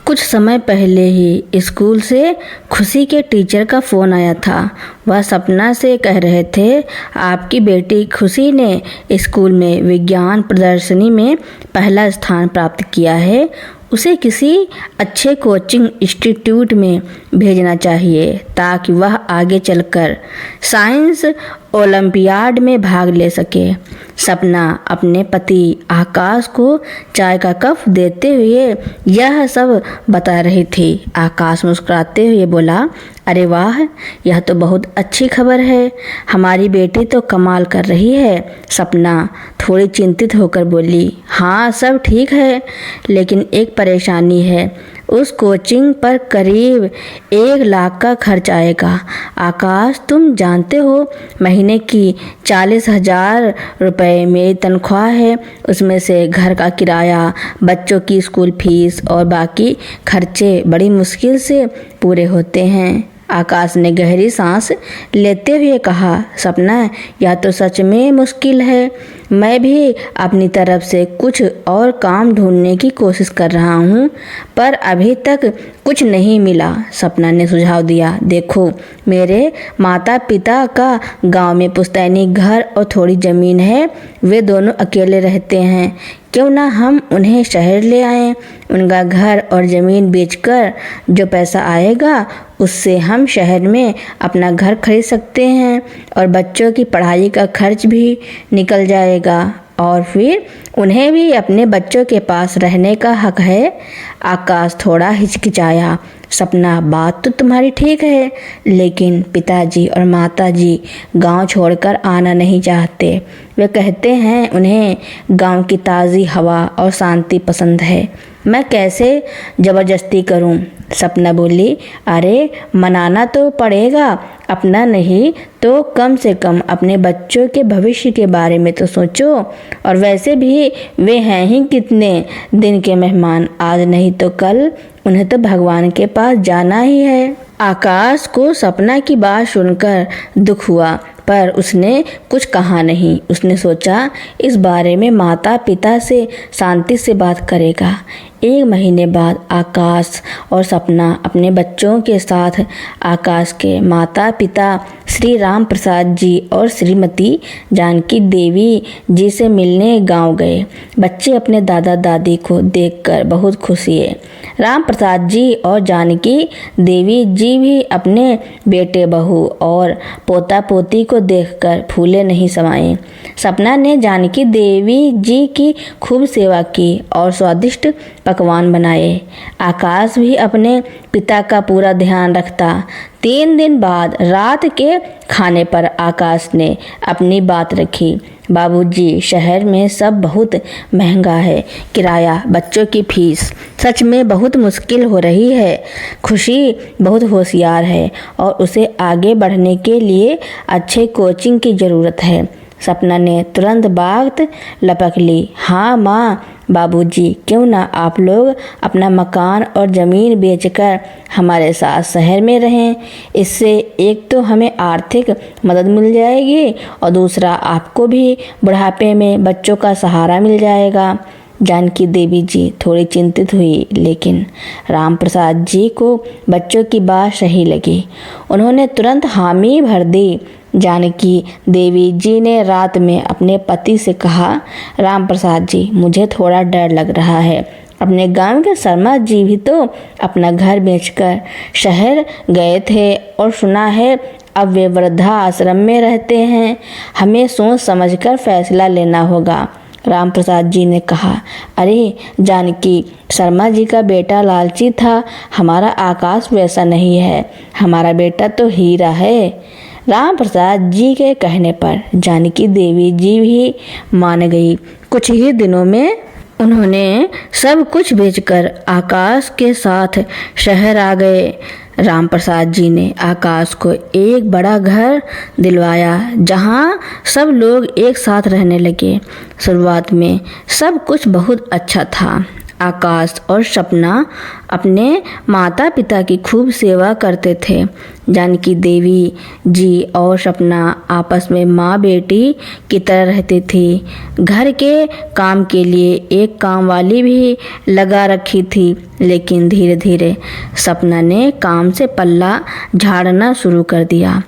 कुछ समय पहले ही स्कूल से खुशी के टीचर का फ़ोन आया था। वह सपना से कह रहे थे, आपकी बेटी खुशी ने स्कूल में विज्ञान प्रदर्शनी में पहला स्थान प्राप्त किया है। उसे किसी अच्छे कोचिंग इंस्टीट्यूट में भेजना चाहिए ताकि वह आगे चलकर साइंस ओलंपियाड में भाग ले सके। सपना अपने पति आकाश को चाय का कप देते हुए यह सब बता रही थी। आकाश मुस्कुराते हुए बोला, अरे वाह, यह तो बहुत अच्छी खबर है। हमारी बेटी तो कमाल कर रही है। सपना थोड़ी चिंतित होकर बोली, हाँ सब ठीक है, लेकिन एक परेशानी है। उस कोचिंग पर करीब 1 लाख का खर्च आएगा। आकाश, तुम जानते हो महीने की 40,000 रुपये मेरी तनख्वाह है। उसमें से घर का किराया, बच्चों की स्कूल फीस और बाकी खर्चे बड़ी मुश्किल से पूरे होते हैं। आकाश ने गहरी सांस लेते हुए कहा, सपना, यह तो सच में मुश्किल है। मैं भी अपनी तरफ से कुछ और काम ढूंढने की कोशिश कर रहा हूँ, पर अभी तक कुछ नहीं मिला। सपना ने सुझाव दिया, देखो, मेरे माता पिता का गांव में पुश्तैनी घर और थोड़ी ज़मीन है। वे दोनों अकेले रहते हैं। क्यों ना हम उन्हें शहर ले आएं। उनका घर और ज़मीन बेचकर जो पैसा आएगा उससे हम शहर में अपना घर खरीद सकते हैं और बच्चों की पढ़ाई का खर्च भी निकल जाएगा और फिर उन्हें भी अपने बच्चों के पास रहने का हक है। आकाश थोड़ा हिचकिचाया। सपना, बात तो तुम्हारी ठीक है, लेकिन पिताजी और माताजी गांव छोड़कर आना नहीं चाहते। वे कहते हैं उन्हें गांव की ताज़ी हवा और शांति पसंद है। मैं कैसे ज़बरदस्ती करूं? सपना बोली, अरे मनाना तो पड़ेगा। अपना नहीं तो कम से कम अपने बच्चों के भविष्य के बारे में तो सोचो। और वैसे भी वे हैं ही कितने दिन के मेहमान, आज नहीं तो कल उन्हें तो भगवान के पास जाना ही है। आकाश को सपना की बात सुनकर दुख हुआ, पर उसने कुछ कहा नहीं। उसने सोचा इस बारे में माता पिता से शांति से बात करेगा। 1 महीने बाद आकाश और सपना अपने बच्चों के साथ आकाश के माता पिता श्री राम प्रसाद जी और श्रीमती जानकी देवी जी से मिलने गांव गए। बच्चे अपने दादा दादी को देखकर बहुत खुश हुए। राम प्रसाद जी और जानकी देवी जी भी अपने बेटे बहू और पोता पोती को देखकर फूले नहीं समाये। सपना ने जानकी देवी जी की खूब सेवा की और स्वादिष्ट पकवान बनाए। आकाश भी अपने पिता का पूरा ध्यान रखता। 3 दिन बाद रात के खाने पर आकाश ने अपनी बात रखी, बाबूजी, शहर में सब बहुत महंगा है। किराया, बच्चों की फीस, सच में बहुत मुश्किल हो रही है। खुशी बहुत होशियार है और उसे आगे बढ़ने के लिए अच्छे कोचिंग की ज़रूरत है। सपना ने तुरंत बात लपक ली, हाँ माँ, बाबूजी, क्यों ना आप लोग अपना मकान और ज़मीन बेचकर हमारे साथ शहर में रहें। इससे एक तो हमें आर्थिक मदद मिल जाएगी और दूसरा आपको भी बुढ़ापे में बच्चों का सहारा मिल जाएगा। जानकी देवी जी थोड़ी चिंतित हुई, लेकिन राम प्रसाद जी को बच्चों की बात सही लगी। उन्होंने तुरंत हामी भर दी। जानकी देवी जी ने रात में अपने पति से कहा, राम प्रसाद जी, मुझे थोड़ा डर लग रहा है। अपने गांव के शर्मा जी भी तो अपना घर बेचकर शहर गए थे और सुना है अब वे वृद्धा आश्रम में रहते हैं। हमें सोच समझकर फैसला लेना होगा। राम प्रसाद जी ने कहा, अरे जानकी, शर्मा जी का बेटा लालची था, हमारा आकाश वैसा नहीं है। हमारा बेटा तो हीरा है। राम प्रसाद जी के कहने पर जानकी देवी जी भी मान गई। कुछ ही दिनों में उन्होंने सब कुछ बेचकर आकाश के साथ शहर आ गए। राम प्रसाद जी ने आकाश को एक बड़ा घर दिलवाया जहां सब लोग एक साथ रहने लगे। शुरुआत में सब कुछ बहुत अच्छा था आकाश और सपना अपने माता पिता की खूब सेवा करते थे। जानकी देवी जी और सपना आपस में माँ बेटी की तरह रहती थी। घर के काम के लिए एक काम वाली भी लगा रखी थी, लेकिन धीरे धीरे सपना ने काम से पल्ला झाड़ना शुरू कर दिया।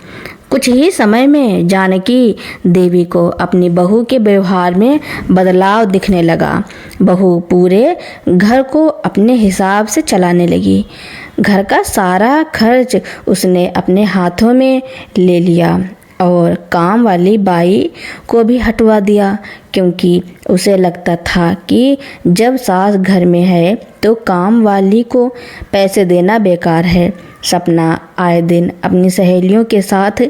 कुछ ही समय में जानकी देवी को अपनी बहू के व्यवहार में बदलाव दिखने लगा। बहू पूरे घर को अपने हिसाब से चलाने लगी। घर का सारा खर्च उसने अपने हाथों में ले लिया और काम वाली बाई को भी हटवा दिया, क्योंकि उसे लगता था कि जब सास घर में है तो काम वाली को पैसे देना बेकार है। सपना आए दिन अपनी सहेलियों के साथ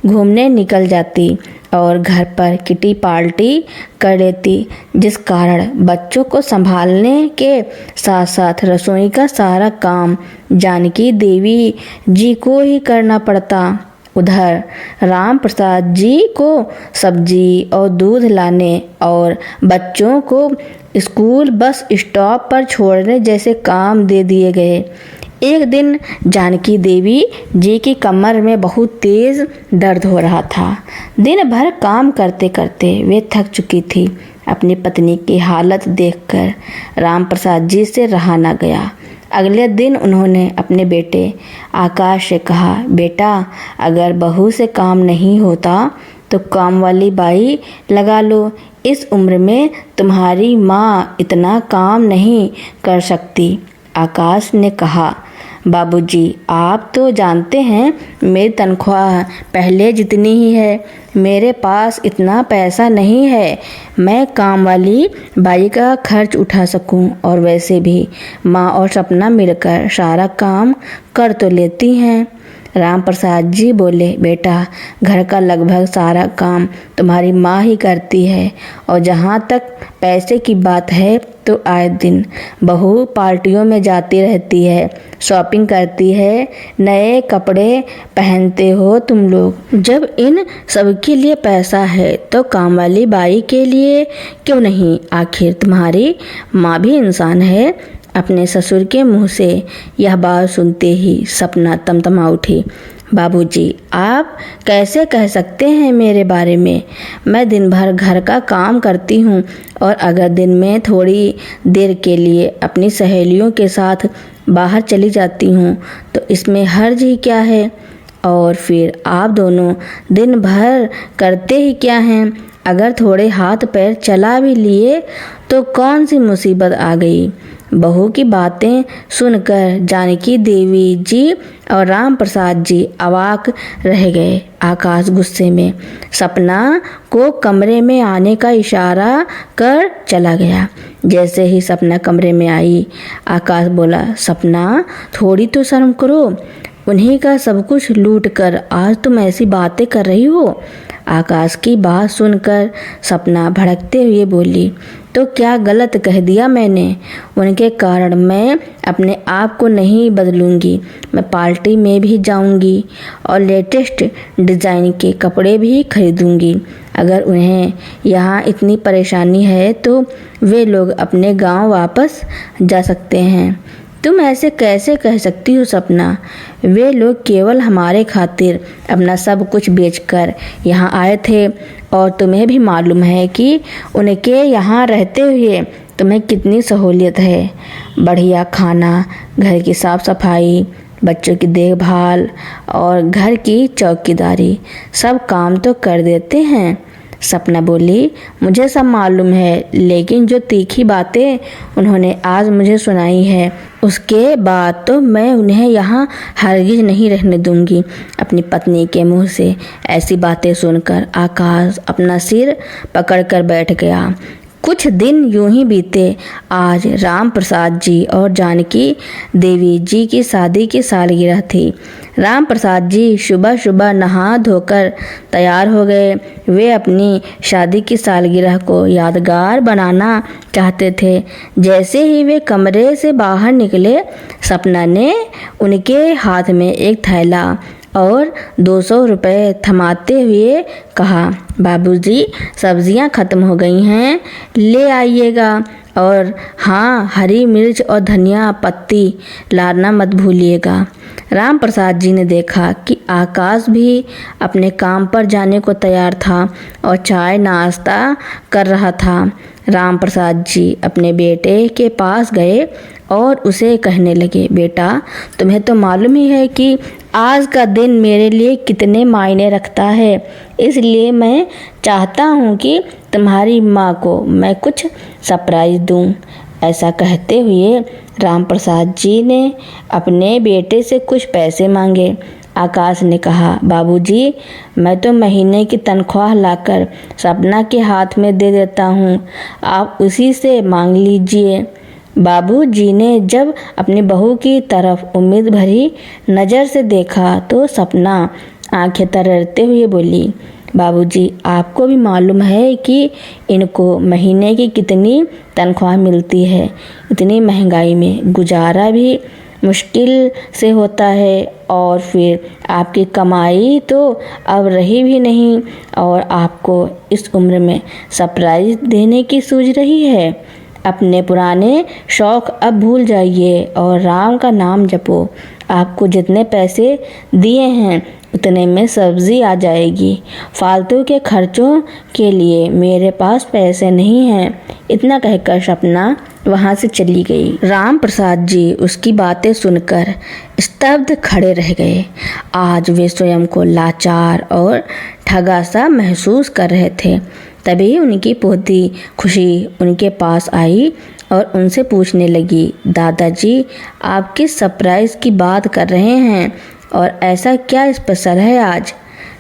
घूमने निकल जाती और घर पर किटी पार्टी कर लेती, जिस कारण बच्चों को संभालने के साथ साथ रसोई का सारा काम जानकी देवी जी को ही करना पड़ता। उधर राम प्रसाद जी को सब्जी और दूध लाने और बच्चों को स्कूल बस स्टॉप पर छोड़ने जैसे काम दे दिए गए। एक दिन जानकी देवी जी की कमर में बहुत तेज दर्द हो रहा था। दिन भर काम करते करते वे थक चुकी थी। अपनी पत्नी की हालत देखकर राम प्रसाद जी से रहा न गया। अगले दिन उन्होंने अपने बेटे आकाश से कहा, बेटा, अगर बहू से काम नहीं होता तो काम वाली बाई लगा लो। इस उम्र में तुम्हारी माँ इतना काम नहीं कर सकती। आकाश ने कहा, बाबूजी, आप तो जानते हैं मेरी तनख्वाह पहले जितनी ही है। मेरे पास इतना पैसा नहीं है मैं काम वाली बाई का खर्च उठा सकूं, और वैसे भी माँ और सपना मिलकर सारा काम कर तो लेती हैं। राम प्रसाद जी बोले, बेटा, घर का लगभग सारा काम तुम्हारी माँ ही करती है, और जहाँ तक पैसे की बात है तो आए दिन बहू पार्टियों में जाती रहती है, शॉपिंग करती है, नए कपड़े पहनते हो तुम लोग। जब इन सब के लिए पैसा है तो काम वाली बाई के लिए क्यों नहीं? आखिर तुम्हारी माँ भी इंसान है। अपने ससुर के मुंह से यह बात सुनते ही सपना तमतमा उठी। बाबूजी, आप कैसे कह सकते हैं मेरे बारे में? मैं दिन भर घर का काम करती हूँ, और अगर दिन में थोड़ी देर के लिए अपनी सहेलियों के साथ बाहर चली जाती हूँ तो इसमें हर्ज ही क्या है? और फिर आप दोनों दिन भर करते ही क्या हैं? अगर थोड़े हाथ पैर चला भी लिए तो कौन सी मुसीबत आ गई? बहू की बातें सुनकर जानकी देवी जी और राम प्रसाद जी अवाक रह गए। आकाश गुस्से में सपना को कमरे में आने का इशारा कर चला गया। जैसे ही सपना कमरे में आई, आकाश बोला, सपना, थोड़ी तो शर्म करो। उन्हीं का सब कुछ लूट कर आज तुम ऐसी बातें कर रही हो। आकाश की बात सुनकर सपना भड़कते हुए बोली, तो क्या गलत कह दिया मैंने? उनके कारण मैं अपने आप को नहीं बदलूंगी। मैं पार्टी में भी जाऊंगी और लेटेस्ट डिज़ाइन के कपड़े भी खरीदूंगी। अगर उन्हें यहाँ इतनी परेशानी है तो वे लोग अपने गांव वापस जा सकते हैं। तुम ऐसे कैसे कह सकती हो सपना? वे लोग केवल हमारे खातिर अपना सब कुछ बेचकर यहाँ आए थे, और तुम्हें भी मालूम है कि उनके यहाँ रहते हुए तुम्हें कितनी सहूलियत है। बढ़िया खाना, घर की साफ सफाई, बच्चों की देखभाल और घर की चौकीदारी, सब काम तो कर देते हैं। सपना बोली, मुझे सब मालूम है, लेकिन जो तीखी बातें उन्होंने आज मुझे सुनाई है उसके बाद तो मैं उन्हें यहाँ हरगिज नहीं रहने दूंगी। अपनी पत्नी के मुंह से ऐसी बातें सुनकर आकाश अपना सिर पकड़कर बैठ गया। कुछ दिन यूं ही बीते। आज राम प्रसाद जी और जानकी देवी जी की शादी की सालगिरह थी। राम प्रसाद जी सुबह सुबह नहा धोकर तैयार हो गए। वे अपनी शादी की सालगिरह को यादगार बनाना चाहते थे। जैसे ही वे कमरे से बाहर निकले, सपना ने उनके हाथ में एक थैला और 200 रुपये थमाते हुए कहा, बाबूजी सब्जियां ख़त्म हो गई हैं, ले आइएगा। और हाँ, हरी मिर्च और धनिया पत्ती लाना मत भूलिएगा। राम प्रसाद जी ने देखा कि आकाश भी अपने काम पर जाने को तैयार था और चाय नाश्ता कर रहा था। राम प्रसाद जी अपने बेटे के पास गए और उसे कहने लगे, बेटा तुम्हें तो मालूम ही है कि आज का दिन मेरे लिए कितने मायने रखता है, इसलिए मैं चाहता हूँ कि तुम्हारी माँ को मैं कुछ सरप्राइज़ दूँ। ऐसा कहते हुए राम प्रसाद जी ने अपने बेटे से कुछ पैसे मांगे। आकाश ने कहा, बाबूजी मैं तो महीने की तनख्वाह लाकर सपना के हाथ में दे देता हूँ, आप उसी से मांग लीजिए। बाबूजी ने जब अपनी बहू की तरफ उम्मीद भरी नज़र से देखा तो सपना आंखें तरारते हुए बोली, बाबूजी आपको भी मालूम है कि इनको महीने की कितनी तनख्वाह मिलती है। इतनी महंगाई में गुजारा भी मुश्किल से होता है और फिर आपकी कमाई तो अब रही भी नहीं और आपको इस उम्र में सरप्राइज़ देने की सूझ रही है। अपने पुराने शौक़ अब भूल जाइए और राम का नाम जपो। आपको जितने पैसे दिए हैं उतने में सब्ज़ी आ जाएगी। फालतू के खर्चों के लिए मेरे पास पैसे नहीं हैं। इतना कहकर सपना वहाँ से चली गई। राम प्रसाद जी उसकी बातें सुनकर स्तब्ध खड़े रह गए। आज वे स्वयं को लाचार और ठगा सा महसूस कर रहे थे। तभी उनकी पोती खुशी उनके पास आई और उनसे पूछने लगी, दादाजी आप किस सरप्राइज़ की बात कर रहे हैं और ऐसा क्या स्पेशल है आज?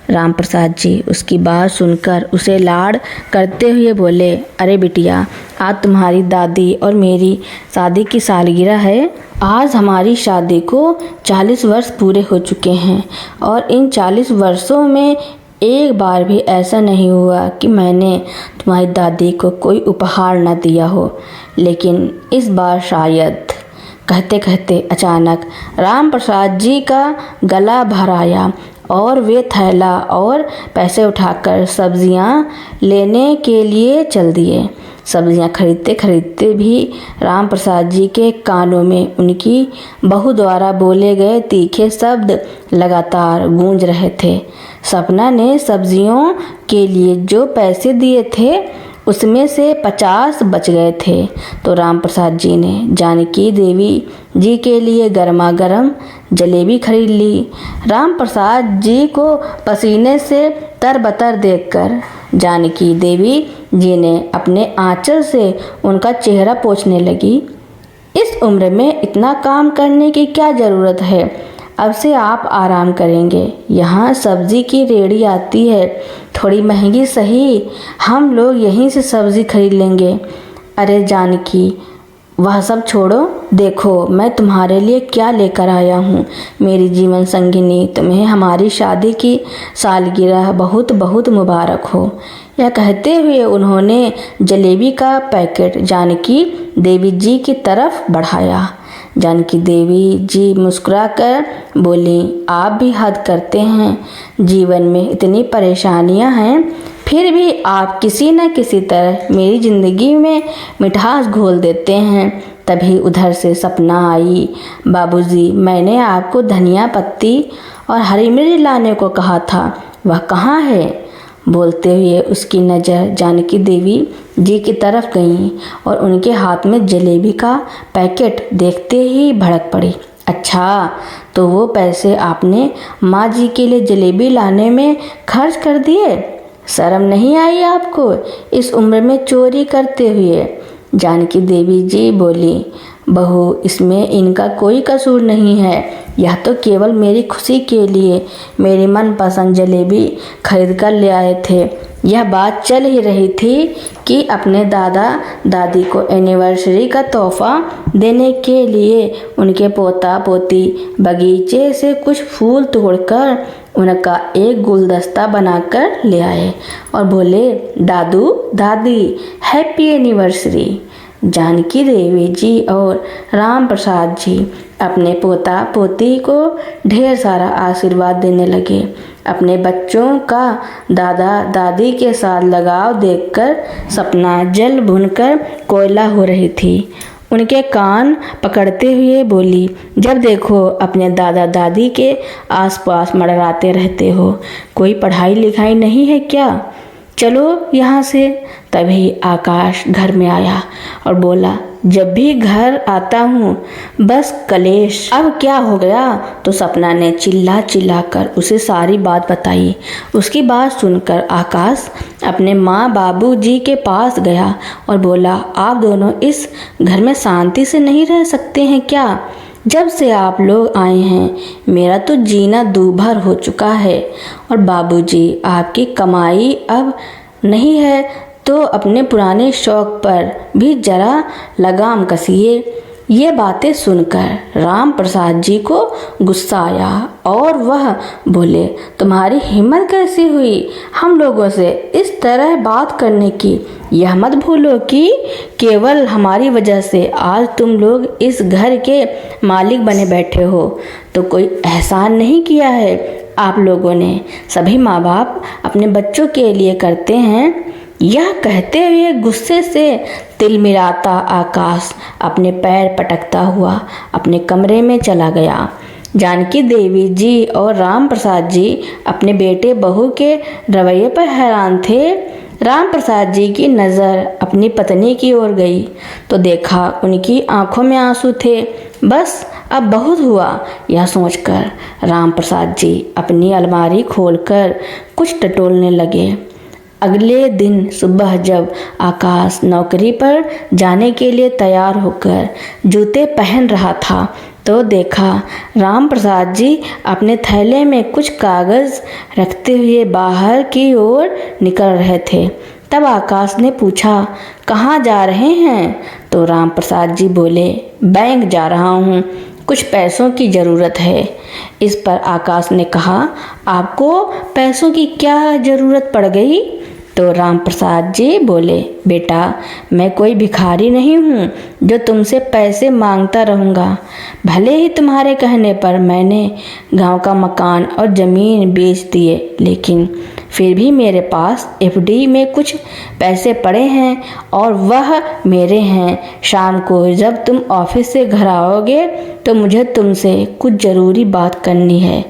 राम प्रसाद जी उसकी बात सुनकर उसे लाड करते हुए बोले, अरे बिटिया आज तुम्हारी दादी और मेरी शादी की सालगिरह है। आज हमारी शादी को 40 वर्ष पूरे हो चुके हैं और इन 40 वर्षों में एक बार भी ऐसा नहीं हुआ कि मैंने तुम्हारी दादी को कोई उपहार न दिया हो, लेकिन इस बार शायद। कहते कहते अचानक राम प्रसाद जी का गला भर आया और वे थैला और पैसे उठाकर सब्जियां लेने के लिए चल दिए। सब्जियां खरीदते खरीदते भी राम प्रसाद जी के कानों में उनकी बहू द्वारा बोले गए तीखे शब्द लगातार गूंज रहे थे। सपना ने सब्जियों के लिए जो पैसे दिए थे उसमें से 50 बच गए थे, तो राम प्रसाद जी ने जानकी देवी जी के लिए गर्मा गर्म जलेबी खरीद ली। राम प्रसाद जी को पसीने से तरबतर देखकर जानकी देवी जी ने अपने आंचल से उनका चेहरा पोंछने लगी। इस उम्र में इतना काम करने की क्या ज़रूरत है? अब से आप आराम करेंगे। यहाँ सब्जी की रेहड़ी आती है, थोड़ी महंगी सही, हम लोग यहीं से सब्जी खरीद लेंगे। अरे जानकी वह सब छोड़ो, देखो मैं तुम्हारे लिए क्या लेकर आया हूँ। मेरी जीवन संगिनी, तुम्हें हमारी शादी की सालगिरह बहुत बहुत मुबारक हो। यह कहते हुए उन्होंने जलेबी का पैकेट जानकी देवी जी की तरफ बढ़ाया। जानकी देवी जी मुस्कुराकर बोली, आप भी हद करते हैं। जीवन में इतनी परेशानियां हैं, फिर भी आप किसी न किसी तरह मेरी ज़िंदगी में मिठास घोल देते हैं। तभी उधर से सपना आई, बाबूजी मैंने आपको धनिया पत्ती और हरी मिर्च लाने को कहा था, वह कहाँ है? बोलते हुए उसकी नज़र जानकी देवी जी की तरफ गई और उनके हाथ में जलेबी का पैकेट देखते ही भड़क पड़ी। अच्छा, तो वो पैसे आपने माँ जी के लिए जलेबी लाने में खर्च कर दिए? शर्म नहीं आई आपको इस उम्र में चोरी करते हुए? जानकी देवी जी बोली, बहू इसमें इनका कोई कसूर नहीं है, यह तो केवल मेरी खुशी के लिए मेरी मनपसंद जलेबी खरीद कर ले आए थे। यह बात चल ही रही थी कि अपने दादा दादी को एनिवर्सरी का तोहफा देने के लिए उनके पोता पोती बगीचे से कुछ फूल तोड़कर उनका एक गुलदस्ता बनाकर ले आए और बोले, दादू दादी हैप्पी एनिवर्सरी। जानकी देवी जी और राम प्रसाद जी अपने पोता पोती को ढेर सारा आशीर्वाद देने लगे। अपने बच्चों का दादा दादी के साथ लगाव देखकर सपना जल भुनकर कोयला हो रही थी। उनके कान पकड़ते हुए बोली, जब देखो अपने दादा दादी के आसपास मंडराते रहते हो, कोई पढ़ाई लिखाई नहीं है क्या? चलो यहाँ से। तभी आकाश घर में आया और बोला, जब भी घर आता हूँ बस कलेश। अब क्या हो गया? तो सपना ने चिल्ला चिल्ला कर उसे सारी बात बताई। उसकी बात सुनकर आकाश अपने माँ बाबू जी के पास गया और बोला, आप दोनों इस घर में शांति से नहीं रह सकते हैं क्या? जब से आप लोग आए हैं मेरा तो जीना दूभर हो चुका है, और बाबूजी आपकी कमाई अब नहीं है तो अपने पुराने शौक पर भी जरा लगाम कसिए। ये बातें सुनकर राम प्रसाद जी को गुस्सा आया और वह बोले, तुम्हारी हिम्मत कैसी हुई हम लोगों से इस तरह बात करने की? यह मत भूलो कि केवल हमारी वजह से आज तुम लोग इस घर के मालिक बने बैठे हो, तो कोई एहसान नहीं किया है आप लोगों ने। सभी माँ बाप अपने बच्चों के लिए करते हैं। यह कहते हुए गुस्से से तिलमिलाता आकाश अपने पैर पटकता हुआ अपने कमरे में चला गया। जानकी देवी जी और राम प्रसाद जी अपने बेटे बहू के रवैये पर हैरान थे। राम प्रसाद जी की नज़र अपनी पत्नी की ओर गई तो देखा उनकी आंखों में आंसू थे। बस अब बहुत हुआ, यह सोचकर राम प्रसाद जी अपनी अलमारी खोलकर कुछ टटोलने लगे। अगले दिन सुबह जब आकाश नौकरी पर जाने के लिए तैयार होकर जूते पहन रहा था तो देखा राम प्रसाद जी अपने थैले में कुछ कागज़ रखते हुए बाहर की ओर निकल रहे थे। तब आकाश ने पूछा, कहाँ जा रहे हैं? तो राम प्रसाद जी बोले, बैंक जा रहा हूँ, कुछ पैसों की ज़रूरत है। इस पर आकाश ने कहा, आपको पैसों की क्या ज़रूरत पड़ गई? तो राम प्रसाद जी बोले, बेटा मैं कोई भिखारी नहीं हूँ जो तुमसे पैसे मांगता रहूँगा। भले ही तुम्हारे कहने पर मैंने गांव का मकान और ज़मीन बेच दिए, लेकिन फिर भी मेरे पास एफडी में कुछ पैसे पड़े हैं और वह मेरे हैं। शाम को जब तुम ऑफिस से घर आओगे तो मुझे तुमसे कुछ ज़रूरी बात करनी है।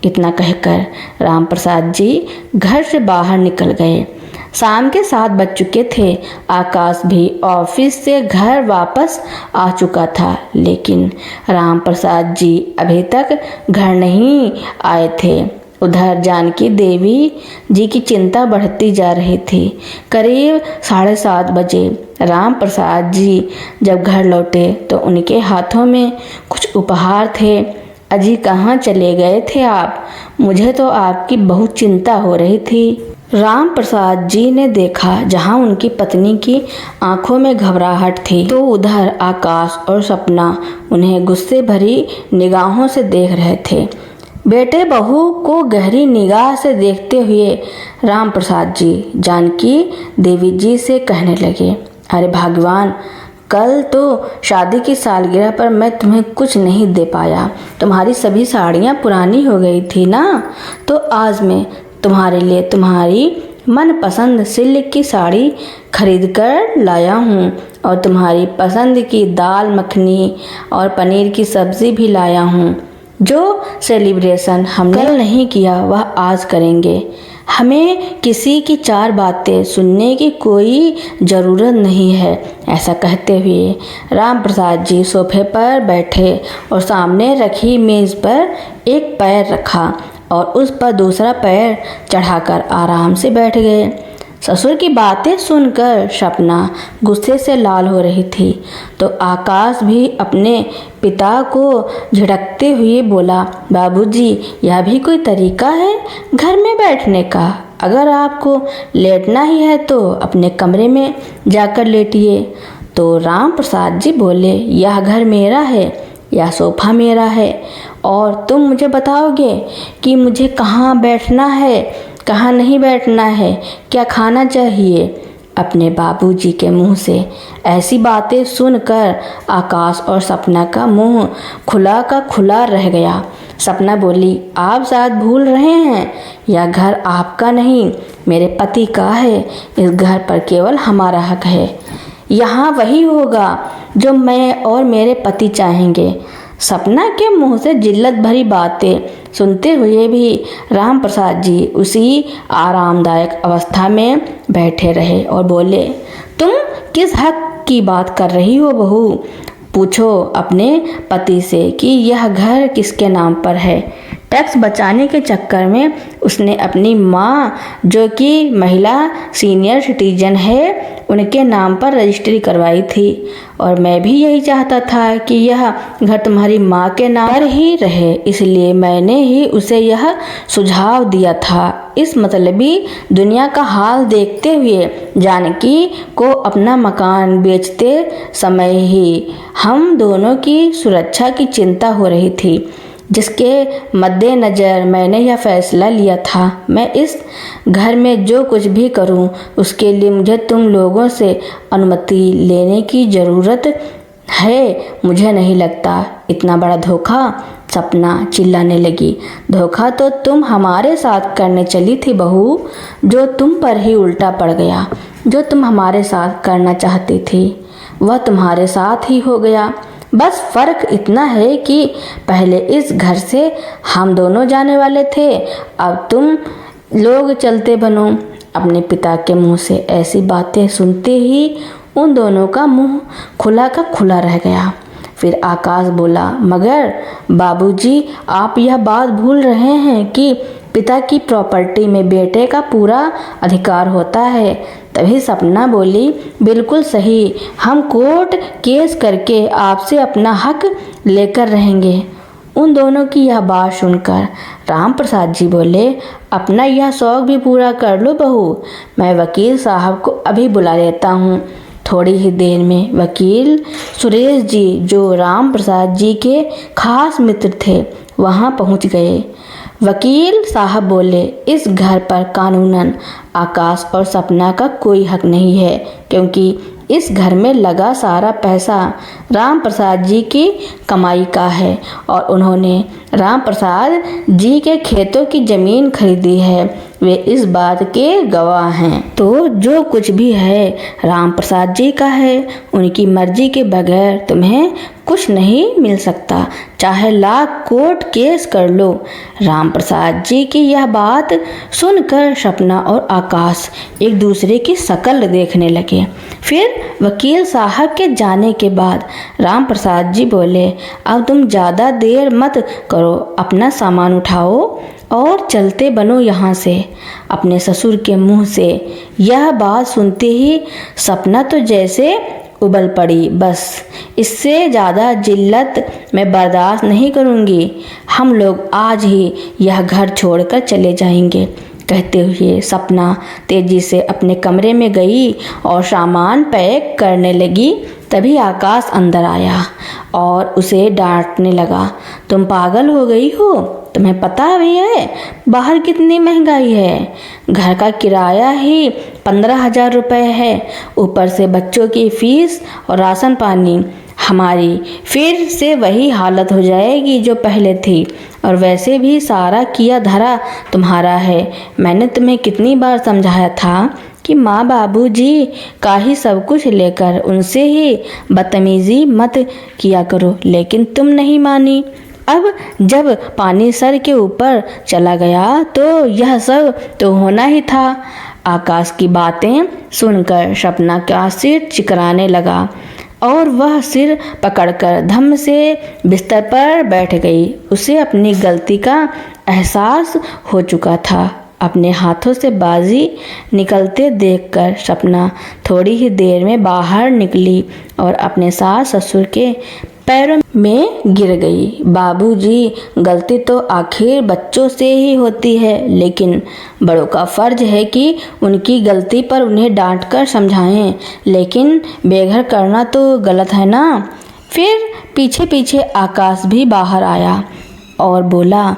इतना कहकर राम प्रसाद जी घर से बाहर निकल गए। शाम के 7 बज चुके थे। आकाश भी ऑफिस से घर वापस आ चुका था, लेकिन राम प्रसाद जी अभी तक घर नहीं आए थे। उधर जानकी देवी जी की चिंता बढ़ती जा रही थी। करीब 7:30 बजे राम प्रसाद जी जब घर लौटे तो उनके हाथों में कुछ उपहार थे। अजी कहाँ चले गए थे आप? मुझे तो आपकी बहुत चिंता हो रही थी। राम प्रसाद जी ने देखा जहाँ उनकी पत्नी की आंखों में घबराहट थी तो उधर आकाश और सपना उन्हें गुस्से भरी निगाहों से देख रहे थे। बेटे बहू को गहरी निगाह से देखते हुए राम प्रसाद जी जानकी देवी जी से कहने लगे, अरे भगवान, कल तो शादी की सालगिरह पर मैं तुम्हें कुछ नहीं दे पाया। तुम्हारी सभी साड़ियाँ पुरानी हो गई थी ना, तो आज मैं तुम्हारे लिए तुम्हारी मनपसंद सिल्क की साड़ी खरीद कर लाया हूँ और तुम्हारी पसंद की दाल मखनी और पनीर की सब्ज़ी भी लाया हूँ। जो सेलिब्रेशन हमने कल नहीं किया वह आज करेंगे। हमें किसी की 4 बातें सुनने की कोई ज़रूरत नहीं है। ऐसा कहते हुए राम प्रसाद जी सोफे पर बैठे और सामने रखी मेज़ पर एक पैर रखा और उस पर दूसरा पैर चढ़ाकर आराम से बैठ गए। ससुर की बातें सुनकर सपना गुस्से से लाल हो रही थी तो आकाश भी अपने पिता को झिड़कते हुए बोला, बाबूजी, यह भी कोई तरीका है घर में बैठने का? अगर आपको लेटना ही है तो अपने कमरे में जाकर लेटिए। तो राम प्रसाद जी बोले, यह घर मेरा है, यह सोफा मेरा है और तुम मुझे बताओगे कि मुझे कहाँ बैठना है, कहाँ नहीं बैठना है, क्या खाना चाहिए? अपने बाबूजी के मुंह से। ऐसी बातें सुनकर आकाश और सपना का मुंह खुला का खुला रह गया। सपना बोली, आप शायद भूल रहे हैं, यह घर आपका नहीं, मेरे पति का है। इस घर पर केवल हमारा हक है। यहाँ वही होगा जो मैं और मेरे पति चाहेंगे। सपना के मुंह से जिल्लत भरी बातें सुनते हुए भी राम प्रसाद जी उसी आरामदायक अवस्था में बैठे रहे और बोले, तुम किस हक की बात कर रही हो बहू? पूछो अपने पति से कि यह घर किसके नाम पर है। टैक्स बचाने के चक्कर में उसने अपनी माँ, जो कि महिला सीनियर सिटीजन है, उनके नाम पर रजिस्ट्री करवाई थी। और मैं भी यही चाहता था कि यह घर तुम्हारी माँ के नाम पर ही रहे, इसलिए मैंने ही उसे यह सुझाव दिया था। इस मतलबी दुनिया का हाल देखते हुए जानकी को अपना मकान बेचते समय ही हम दोनों की सुरक्षा की चिंता हो रही थी, जिसके मद्देनज़र मैंने यह फैसला लिया था। मैं इस घर में जो कुछ भी करूं, उसके लिए मुझे तुम लोगों से अनुमति लेने की ज़रूरत है। मुझे नहीं लगता इतना बड़ा धोखा। सपना चिल्लाने लगी, धोखा तो तुम हमारे साथ करने चली थी बहू, जो तुम पर ही उल्टा पड़ गया। जो तुम हमारे साथ करना चाहती थी वह तुम्हारे साथ ही हो गया। बस फ़र्क इतना है कि पहले इस घर से हम दोनों जाने वाले थे, अब तुम लोग चलते बनो। अपने पिता के मुंह से ऐसी बातें सुनते ही उन दोनों का मुंह खुला का खुला रह गया। फिर आकाश बोला, मगर बाबूजी, आप यह बात भूल रहे हैं कि पिता की प्रॉपर्टी में बेटे का पूरा अधिकार होता है। तभी सपना बोली, बिल्कुल सही, हम कोर्ट केस करके आपसे अपना हक लेकर रहेंगे। उन दोनों की यह बात सुनकर राम प्रसाद जी बोले, अपना यह शौक भी पूरा कर लो बहू, मैं वकील साहब को अभी बुला लेता हूँ। थोड़ी ही देर में वकील सुरेश जी, जो राम प्रसाद जी के खास मित्र थे, वहाँ पहुँच गए। वकील साहब बोले, इस घर पर कानूनन आकाश और सपना का कोई हक नहीं है, क्योंकि इस घर में लगा सारा पैसा राम प्रसाद जी की कमाई का है और उन्होंने राम प्रसाद जी के खेतों की ज़मीन खरीदी है। वे इस बात के गवाह हैं। तो जो कुछ भी है राम प्रसाद जी का है। उनकी मर्जी के बगैर तुम्हें कुछ नहीं मिल सकता, चाहे लाख कोर्ट केस कर लो। राम प्रसाद जी की यह बात सुनकर सपना और आकाश एक दूसरे की शक्ल देखने लगे। फिर वकील साहब के जाने के बाद राम प्रसाद जी बोले, अब तुम ज़्यादा देर मत करो, अपना सामान उठाओ और चलते बनो यहाँ से। अपने ससुर के मुंह से यह बात सुनते ही सपना तो जैसे उबल पड़ी, बस इससे ज़्यादा जिल्लत मैं बर्दाश्त नहीं करूँगी। हम लोग आज ही यह घर छोड़कर चले जाएंगे। कहते हुए सपना तेजी से अपने कमरे में गई और सामान पैक करने लगी। तभी आकाश अंदर आया और उसे डांटने लगा, तुम पागल हो गई हो? तुम्हें पता भी है बाहर कितनी महंगाई है? घर का किराया ही 15,000 रुपये है, ऊपर से बच्चों की फीस और राशन पानी। हमारी फिर से वही हालत हो जाएगी जो पहले थी, और वैसे भी सारा किया धरा तुम्हारा है। मैंने तुम्हें कितनी बार समझाया था कि माँ बाबूजी का ही सब कुछ लेकर उनसे ही बदतमीजी मत किया करो, लेकिन तुम नहीं मानी। अब जब पानी सर के ऊपर चला गया तो यह सब तो होना ही था। आकाश की बातें सुनकर सपना का सिर चिकराने लगा और वह सिर पकड़कर धम से बिस्तर पर बैठ गई। उसे अपनी गलती का एहसास हो चुका था। अपने हाथों से बाजी निकलते देखकर सपना थोड़ी ही देर में बाहर निकली और अपने सास ससुर के पैरों में गिर गई। बाबूजी, गलती तो आखिर बच्चों से ही होती है, लेकिन बड़ों का फर्ज है कि उनकी गलती पर उन्हें डांटकर समझाएं, लेकिन बेघर करना तो गलत है ना। फिर पीछे पीछे आकाश भी बाहर आया और बोला,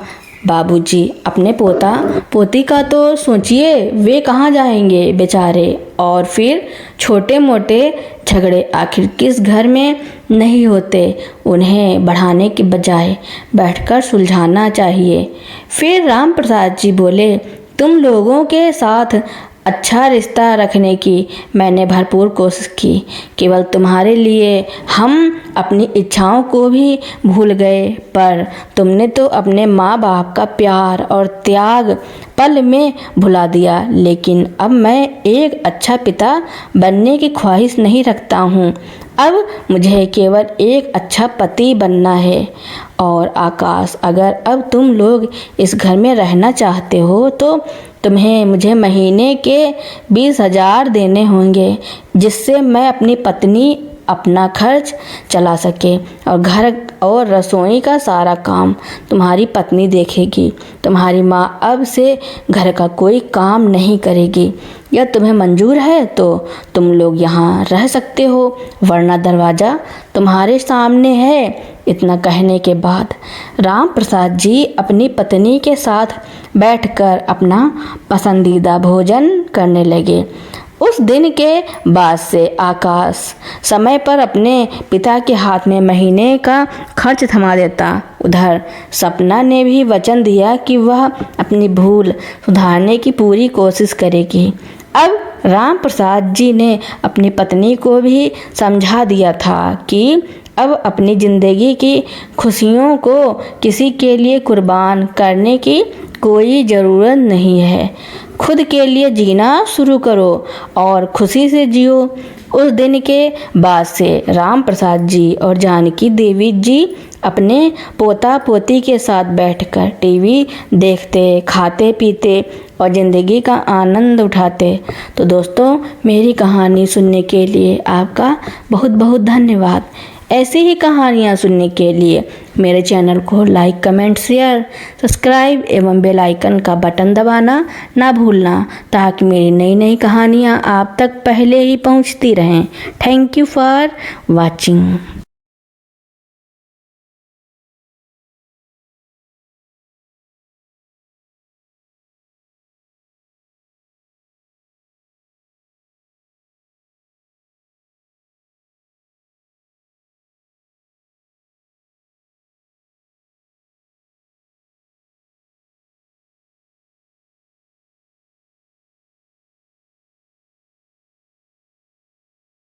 बाबूजी, अपने पोता पोती का तो सोचिए, वे कहाँ जाएंगे बेचारे। और फिर छोटे मोटे झगड़े आखिर किस घर में नहीं होते, उन्हें बढ़ाने के बजाय बैठकर सुलझाना चाहिए। फिर राम प्रसाद जी बोले, तुम लोगों के साथ अच्छा रिश्ता रखने की मैंने भरपूर कोशिश की, केवल तुम्हारे लिए हम अपनी इच्छाओं को भी भूल गए, पर तुमने तो अपने माँ बाप का प्यार और त्याग पल में भुला दिया। लेकिन अब मैं एक अच्छा पिता बनने की ख्वाहिश नहीं रखता हूँ, अब मुझे केवल एक अच्छा पति बनना है। और आकाश, अगर अब तुम लोग इस घर में रहना चाहते हो तो तुम्हें मुझे महीने के 20,000 देने होंगे, जिससे मैं अपनी पत्नी अपना खर्च चला सके, और घर और रसोई का सारा काम तुम्हारी पत्नी देखेगी। तुम्हारी माँ अब से घर का कोई काम नहीं करेगी। यह तुम्हें मंजूर है तो तुम लोग यहाँ रह सकते हो, वरना दरवाज़ा तुम्हारे सामने है। इतना कहने के बाद राम प्रसाद जी अपनी पत्नी के साथ बैठकर अपना पसंदीदा भोजन करने लगे। उस दिन के बाद से आकाश समय पर अपने पिता के हाथ में महीने का खर्च थमा देता। उधर सपना ने भी वचन दिया कि वह अपनी भूल सुधारने की पूरी कोशिश करेगी। अब राम प्रसाद जी ने अपनी पत्नी को भी समझा दिया था कि अब अपनी ज़िंदगी की खुशियों को किसी के लिए कुर्बान करने की कोई ज़रूरत नहीं है। खुद के लिए जीना शुरू करो और खुशी से जियो। उस दिन के बाद से राम प्रसाद जी और जानकी देवी जी अपने पोता पोती के साथ बैठकर टीवी देखते, खाते पीते और ज़िंदगी का आनंद उठाते। तो दोस्तों, मेरी कहानी सुनने के लिए आपका बहुत बहुत धन्यवाद। ऐसी ही कहानियाँ सुनने के लिए मेरे चैनल को लाइक, कमेंट, शेयर, सब्सक्राइब एवं बेल आइकन का बटन दबाना ना भूलना, ताकि मेरी नई नई कहानियाँ आप तक पहले ही पहुँचती रहें। Thank you for watching.